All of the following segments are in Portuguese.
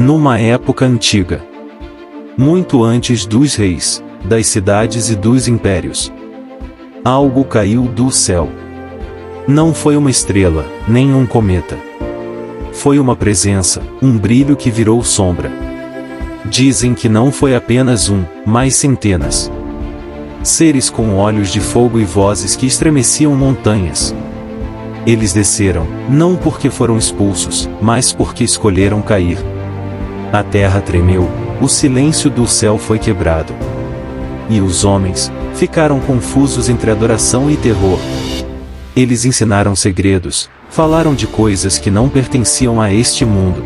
Numa época antiga, muito antes dos reis, das cidades e dos impérios, algo caiu do céu. Não foi uma estrela, nem um cometa. Foi uma presença, um brilho que virou sombra. Dizem que não foi apenas um, mas centenas. Seres com olhos de fogo e vozes que estremeciam montanhas. Eles desceram, não porque foram expulsos, mas porque escolheram cair. A terra tremeu, o silêncio do céu foi quebrado. E os homens ficaram confusos entre adoração e terror. Eles ensinaram segredos, falaram de coisas que não pertenciam a este mundo.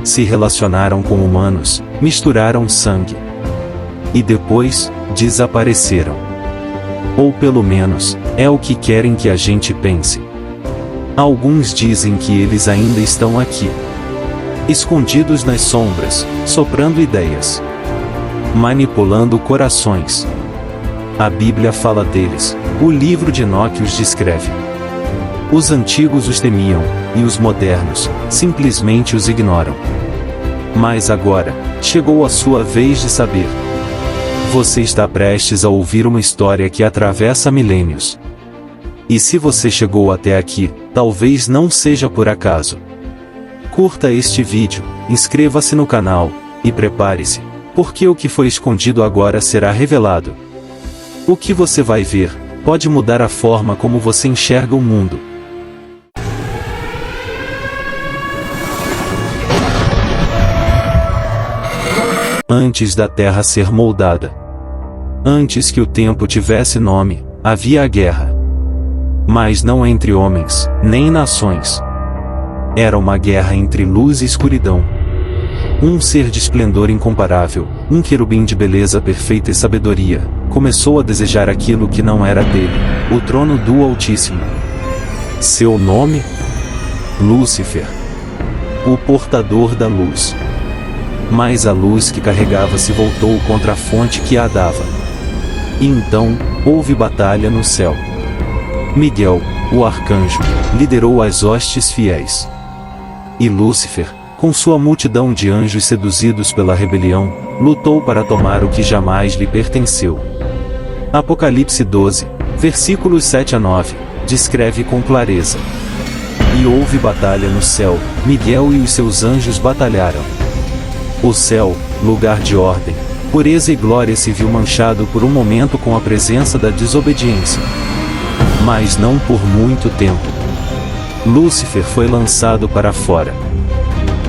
Se relacionaram com humanos, misturaram sangue. E depois, desapareceram. Ou pelo menos, é o que querem que a gente pense. Alguns dizem que eles ainda estão aqui, escondidos nas sombras, soprando ideias, manipulando corações. A Bíblia fala deles, o livro de Enoque os descreve. Os antigos os temiam, e os modernos, simplesmente os ignoram. Mas agora, chegou a sua vez de saber. Você está prestes a ouvir uma história que atravessa milênios. E se você chegou até aqui, talvez não seja por acaso. Curta este vídeo, inscreva-se no canal, e prepare-se, porque o que foi escondido agora será revelado. O que você vai ver, pode mudar a forma como você enxerga o mundo. Antes da terra ser moldada, antes que o tempo tivesse nome, havia a guerra. Mas não entre homens, nem nações. Era uma guerra entre luz e escuridão. Um ser de esplendor incomparável, um querubim de beleza perfeita e sabedoria, começou a desejar aquilo que não era dele, o trono do Altíssimo. Seu nome? Lúcifer, o portador da luz. Mas a luz que carregava se voltou contra a fonte que a dava. E então, houve batalha no céu. Miguel, o arcanjo, liderou as hostes fiéis. E Lúcifer, com sua multidão de anjos seduzidos pela rebelião, lutou para tomar o que jamais lhe pertenceu. Apocalipse 12, versículos 7 a 9, descreve com clareza. E houve batalha no céu, Miguel e os seus anjos batalharam. O céu, lugar de ordem, pureza e glória se viu manchado por um momento com a presença da desobediência. Mas não por muito tempo. Lúcifer foi lançado para fora.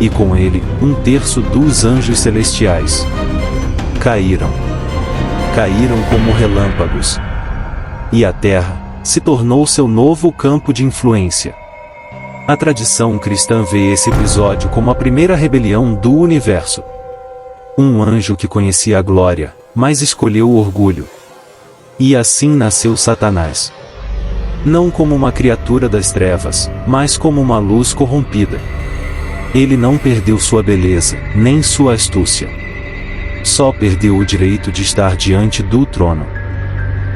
E com ele, 1/3 dos anjos celestiais. Caíram. Caíram como relâmpagos. E a terra se tornou seu novo campo de influência. A tradição cristã vê esse episódio como a primeira rebelião do universo. Um anjo que conhecia a glória, mas escolheu o orgulho. E assim nasceu Satanás. Não como uma criatura das trevas, mas como uma luz corrompida. Ele não perdeu sua beleza, nem sua astúcia. Só perdeu o direito de estar diante do trono.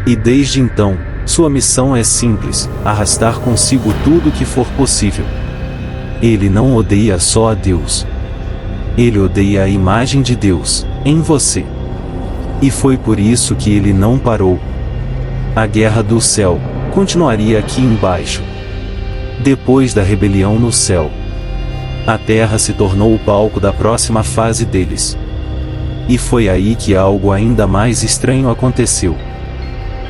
E desde então, sua missão é simples, arrastar consigo tudo que for possível. Ele não odeia só a Deus. Ele odeia a imagem de Deus, em você. E foi por isso que ele não parou. A guerra do céu continuaria aqui embaixo. Depois da rebelião no céu, a terra se tornou o palco da próxima fase deles. E foi aí que algo ainda mais estranho aconteceu.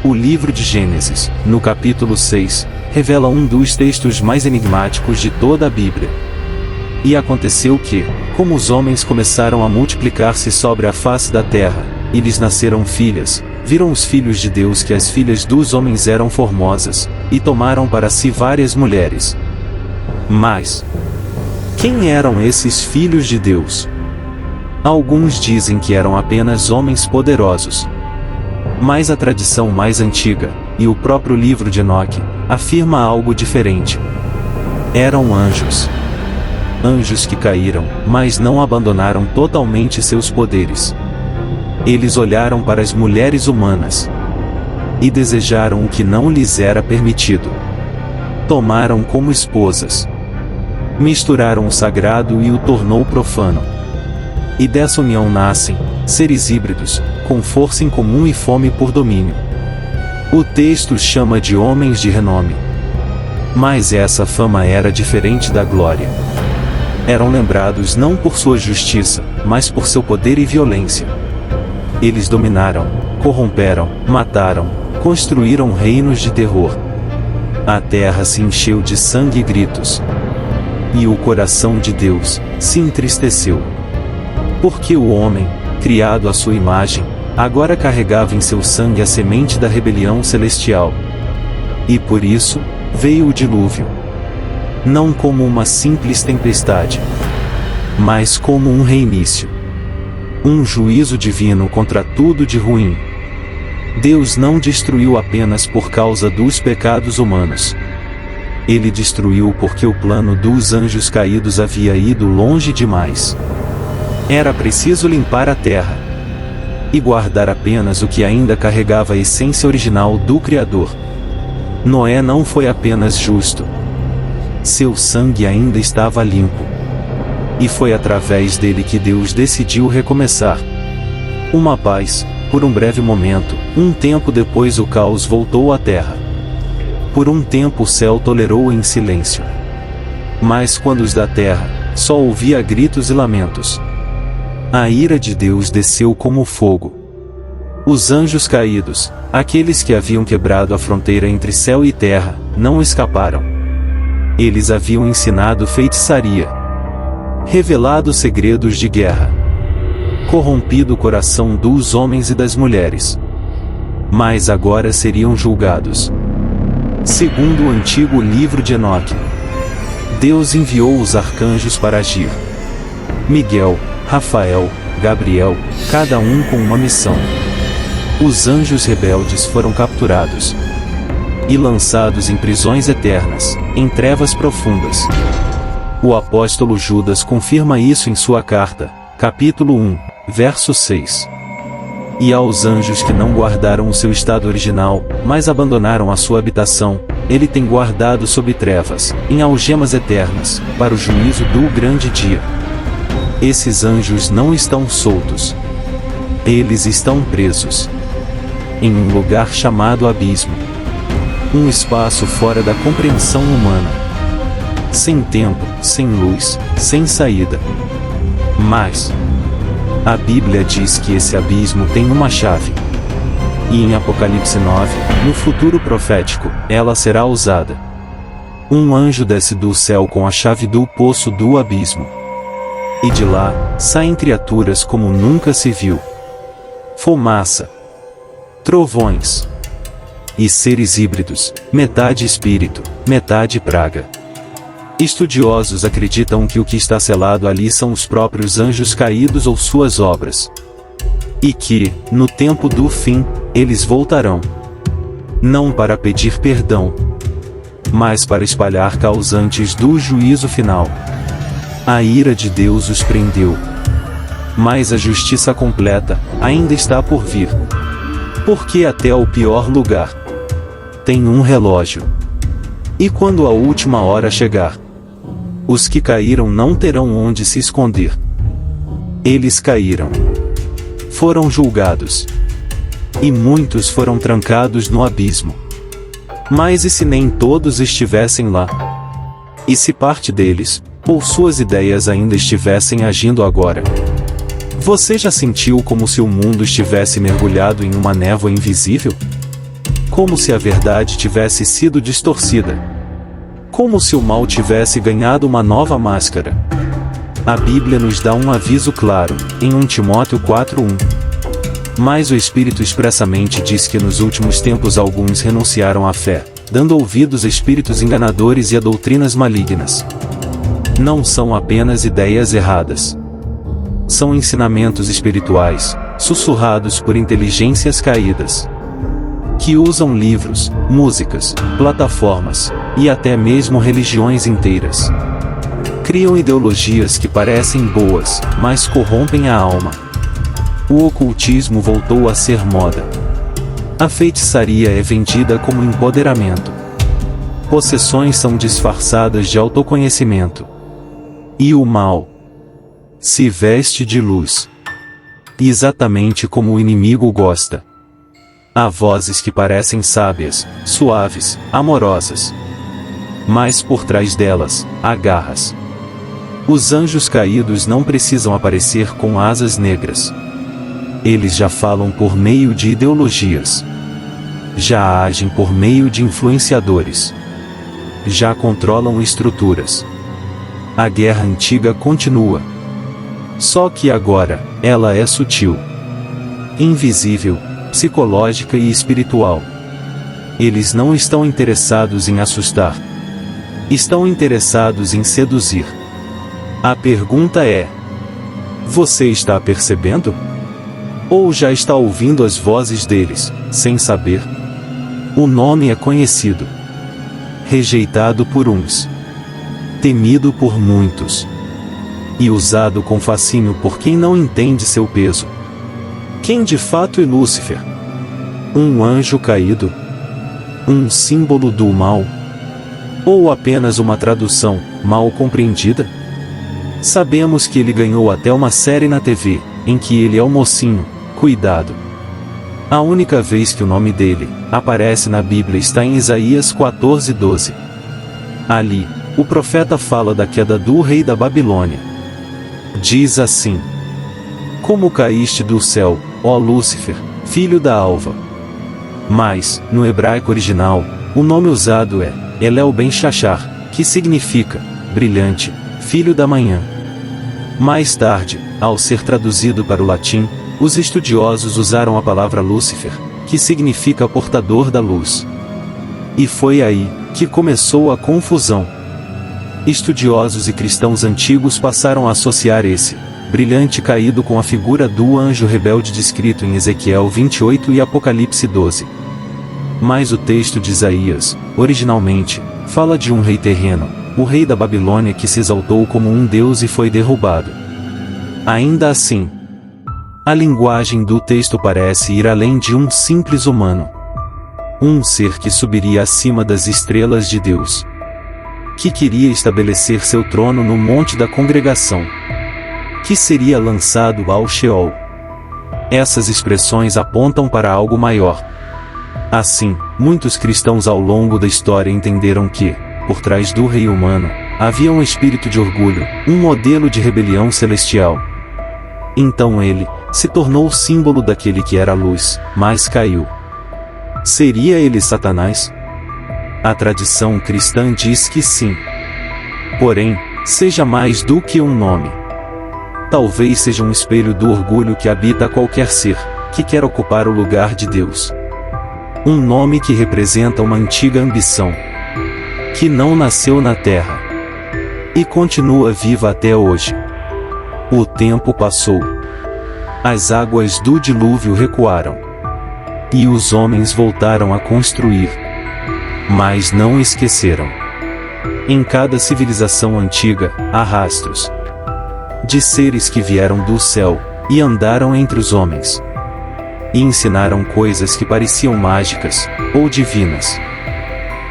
O livro de Gênesis, no capítulo 6, revela um dos textos mais enigmáticos de toda a Bíblia. E aconteceu que, como os homens começaram a multiplicar-se sobre a face da terra, e lhes nasceram filhas, viram os filhos de Deus que as filhas dos homens eram formosas, e tomaram para si várias mulheres. Mas, quem eram esses filhos de Deus? Alguns dizem que eram apenas homens poderosos. Mas a tradição mais antiga, e o próprio livro de Enoque, afirma algo diferente. Eram anjos. Anjos que caíram, mas não abandonaram totalmente seus poderes. Eles olharam para as mulheres humanas e desejaram o que não lhes era permitido. Tomaram como esposas. Misturaram o sagrado e o tornou profano. E dessa união nascem seres híbridos, com força em comum e fome por domínio. O texto os chama de homens de renome. Mas essa fama era diferente da glória. Eram lembrados não por sua justiça, mas por seu poder e violência. Eles dominaram, corromperam, mataram, construíram reinos de terror. A terra se encheu de sangue e gritos. E o coração de Deus se entristeceu. Porque o homem, criado à sua imagem, agora carregava em seu sangue a semente da rebelião celestial. E por isso, veio o dilúvio. Não como uma simples tempestade, mas como um reinício. Um juízo divino contra tudo de ruim. Deus não destruiu apenas por causa dos pecados humanos. Ele destruiu porque o plano dos anjos caídos havia ido longe demais. Era preciso limpar a terra e guardar apenas o que ainda carregava a essência original do Criador. Noé não foi apenas justo. Seu sangue ainda estava limpo. E foi através dele que Deus decidiu recomeçar. Uma paz, por um breve momento, um tempo depois o caos voltou à terra. Por um tempo o céu tolerou em silêncio. Mas quando os da terra, só ouvia gritos e lamentos. A ira de Deus desceu como fogo. Os anjos caídos, aqueles que haviam quebrado a fronteira entre céu e terra, não escaparam. Eles haviam ensinado feitiçaria, revelado segredos de guerra, corrompido o coração dos homens e das mulheres. Mas agora seriam julgados. Segundo o antigo livro de Enoque, Deus enviou os arcanjos para agir. Miguel, Rafael, Gabriel, cada um com uma missão. Os anjos rebeldes foram capturados e lançados em prisões eternas, em trevas profundas. O apóstolo Judas confirma isso em sua carta, capítulo 1, verso 6. E aos anjos que não guardaram o seu estado original, mas abandonaram a sua habitação, ele tem guardado sob trevas, em algemas eternas, para o juízo do grande dia. Esses anjos não estão soltos. Eles estão presos em um lugar chamado abismo. Um espaço fora da compreensão humana. Sem tempo, sem luz, sem saída. Mas a Bíblia diz que esse abismo tem uma chave. E em Apocalipse 9, no futuro profético, ela será usada. Um anjo desce do céu com a chave do poço do abismo. E de lá, saem criaturas como nunca se viu. Fumaça, trovões e seres híbridos, metade espírito, metade praga. Estudiosos acreditam que o que está selado ali são os próprios anjos caídos ou suas obras. E que, no tempo do fim, eles voltarão. Não para pedir perdão, mas para espalhar causantes do juízo final. A ira de Deus os prendeu. Mas a justiça completa ainda está por vir. Porque até o pior lugar tem um relógio. E quando a última hora chegar, os que caíram não terão onde se esconder. Eles caíram. Foram julgados. E muitos foram trancados no abismo. Mas e se nem todos estivessem lá? E se parte deles, ou suas ideias ainda estivessem agindo agora? Você já sentiu como se o mundo estivesse mergulhado em uma névoa invisível? Como se a verdade tivesse sido distorcida? Como se o mal tivesse ganhado uma nova máscara? A Bíblia nos dá um aviso claro, em 1 Timóteo 4:1. Mas o Espírito expressamente diz que nos últimos tempos alguns renunciaram à fé, dando ouvidos a espíritos enganadores e a doutrinas malignas. Não são apenas ideias erradas. São ensinamentos espirituais, sussurrados por inteligências caídas, que usam livros, músicas, plataformas, e até mesmo religiões inteiras. Criam ideologias que parecem boas, mas corrompem a alma. O ocultismo voltou a ser moda. A feitiçaria é vendida como empoderamento. Possessões são disfarçadas de autoconhecimento. E o mal se veste de luz. Exatamente como o inimigo gosta. Há vozes que parecem sábias, suaves, amorosas. Mas por trás delas, há garras. Os anjos caídos não precisam aparecer com asas negras. Eles já falam por meio de ideologias. Já agem por meio de influenciadores. Já controlam estruturas. A guerra antiga continua. Só que agora, ela é sutil, invisível, psicológica e espiritual. Eles não estão interessados em assustar. Estão interessados em seduzir. A pergunta é: você está percebendo? Ou já está ouvindo as vozes deles, sem saber? O nome é conhecido. Rejeitado por uns. Temido por muitos. E usado com fascínio por quem não entende seu peso. Quem de fato é Lúcifer? Um anjo caído? Um símbolo do mal? Ou apenas uma tradução, mal compreendida? Sabemos que ele ganhou até uma série na TV, em que ele é o mocinho, cuidado. A única vez que o nome dele aparece na Bíblia está em Isaías 14:12. Ali, o profeta fala da queda do rei da Babilônia. Diz assim: como caíste do céu, ó Lúcifer, filho da alva. Mas, no hebraico original, o nome usado é Elel Ben Shachar, que significa brilhante, filho da manhã. Mais tarde, ao ser traduzido para o latim, os estudiosos usaram a palavra Lúcifer, que significa portador da luz. E foi aí que começou a confusão. Estudiosos e cristãos antigos passaram a associar esse brilhante caído com a figura do anjo rebelde descrito em Ezequiel 28 e Apocalipse 12. Mas o texto de Isaías, originalmente, fala de um rei terreno, o rei da Babilônia que se exaltou como um deus e foi derrubado. Ainda assim, a linguagem do texto parece ir além de um simples humano. Um ser que subiria acima das estrelas de Deus. Que queria estabelecer seu trono no monte da congregação. Que seria lançado ao Sheol. Essas expressões apontam para algo maior. Assim, muitos cristãos ao longo da história entenderam que, por trás do rei humano, havia um espírito de orgulho, um modelo de rebelião celestial. Então ele se tornou o símbolo daquele que era luz, mas caiu. Seria ele Satanás? A tradição cristã diz que sim. Porém, seja mais do que um nome. Talvez seja um espelho do orgulho que habita qualquer ser, que quer ocupar o lugar de Deus. Um nome que representa uma antiga ambição, que não nasceu na terra, e continua viva até hoje. O tempo passou. As águas do dilúvio recuaram. E os homens voltaram a construir. Mas não esqueceram. Em cada civilização antiga, há rastros de seres que vieram do céu, e andaram entre os homens. E ensinaram coisas que pareciam mágicas, ou divinas.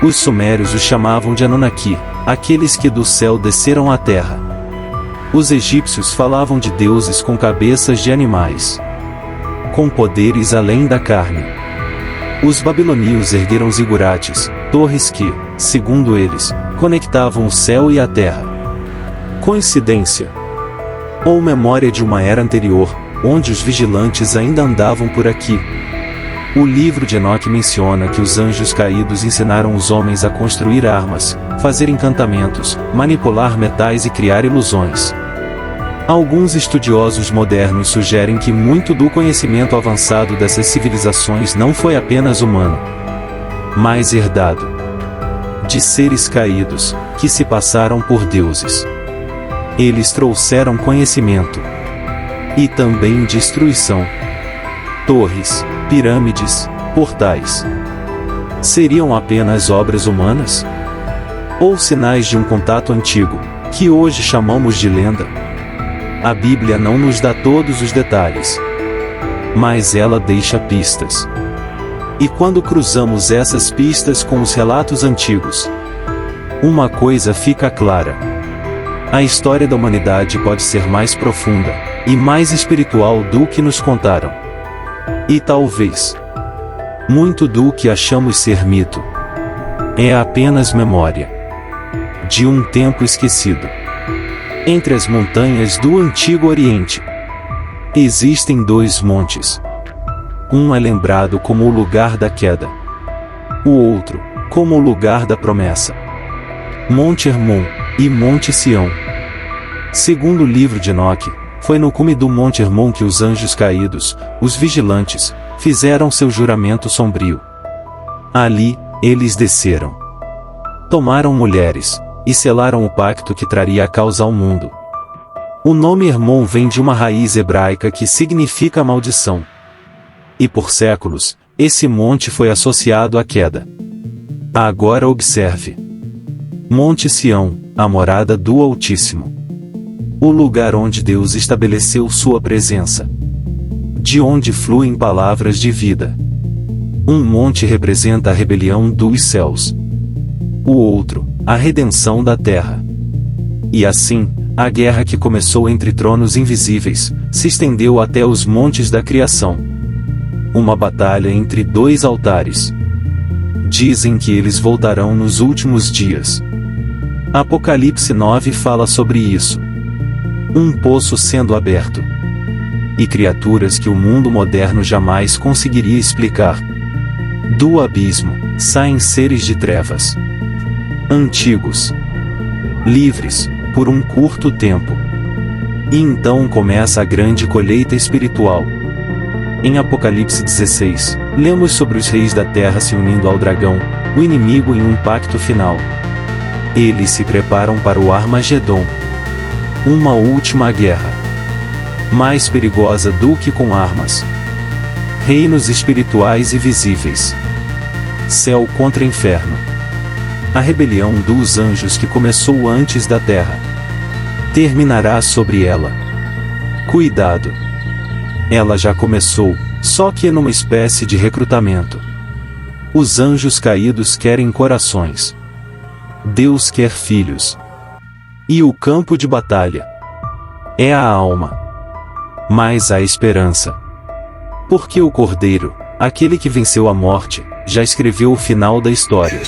Os sumérios os chamavam de Anunnaki, aqueles que do céu desceram à terra. Os egípcios falavam de deuses com cabeças de animais, com poderes além da carne. Os babilônios ergueram zigurates, torres que, segundo eles, conectavam o céu e a terra. Coincidência? Ou memória de uma era anterior, onde os vigilantes ainda andavam por aqui? O livro de Enoque menciona que os anjos caídos ensinaram os homens a construir armas, fazer encantamentos, manipular metais e criar ilusões. Alguns estudiosos modernos sugerem que muito do conhecimento avançado dessas civilizações não foi apenas humano, mas herdado de seres caídos, que se passaram por deuses. Eles trouxeram conhecimento e também destruição. Torres, pirâmides, portais. Seriam apenas obras humanas? Ou sinais de um contato antigo, que hoje chamamos de lenda? A Bíblia não nos dá todos os detalhes, mas ela deixa pistas. E quando cruzamos essas pistas com os relatos antigos, uma coisa fica clara. A história da humanidade pode ser mais profunda e mais espiritual do que nos contaram. E talvez muito do que achamos ser mito é apenas memória de um tempo esquecido. Entre as montanhas do Antigo Oriente existem dois montes. Um é lembrado como o lugar da queda, o outro como o lugar da promessa. Monte Hermon e Monte Sião. Segundo o livro de Enoque, foi no cume do Monte Hermon que os anjos caídos, os vigilantes, fizeram seu juramento sombrio. Ali, eles desceram, tomaram mulheres, e selaram o pacto que traria a causa ao mundo. O nome Hermon vem de uma raiz hebraica que significa maldição. E por séculos, esse monte foi associado à queda. Agora observe. Monte Sião, a morada do Altíssimo. O lugar onde Deus estabeleceu sua presença. De onde fluem palavras de vida. Um monte representa a rebelião dos céus. O outro, a redenção da terra. E assim, a guerra que começou entre tronos invisíveis, se estendeu até os montes da criação. Uma batalha entre dois altares. Dizem que eles voltarão nos últimos dias. Apocalipse 9 fala sobre isso. Um poço sendo aberto. E criaturas que o mundo moderno jamais conseguiria explicar. Do abismo, saem seres de trevas. Antigos. Livres, por um curto tempo. E então começa a grande colheita espiritual. Em Apocalipse 16, lemos sobre os reis da terra se unindo ao dragão, o inimigo, em um pacto final. Eles se preparam para o Armagedon. Uma última guerra. Mais perigosa do que com armas. Reinos espirituais e visíveis. Céu contra inferno. A rebelião dos anjos que começou antes da terra terminará sobre ela. Cuidado! Ela já começou, só que numa espécie de recrutamento. Os anjos caídos querem corações. Deus quer filhos. E o campo de batalha é a alma. Mas há esperança. Porque o Cordeiro, aquele que venceu a morte, já escreveu o final da história.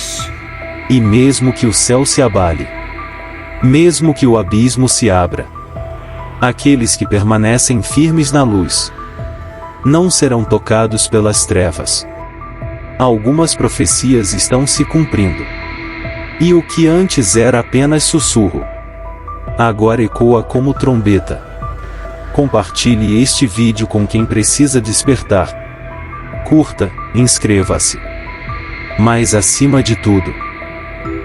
E mesmo que o céu se abale, mesmo que o abismo se abra, aqueles que permanecem firmes na luz não serão tocados pelas trevas. Algumas profecias estão se cumprindo. E o que antes era apenas sussurro, agora ecoa como trombeta. Compartilhe este vídeo com quem precisa despertar. Curta, inscreva-se. Mas acima de tudo,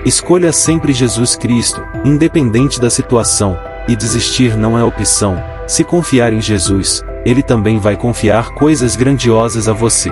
escolha sempre Jesus Cristo, independente da situação, e desistir não é opção. Se confiar em Jesus, Ele também vai confiar coisas grandiosas a você.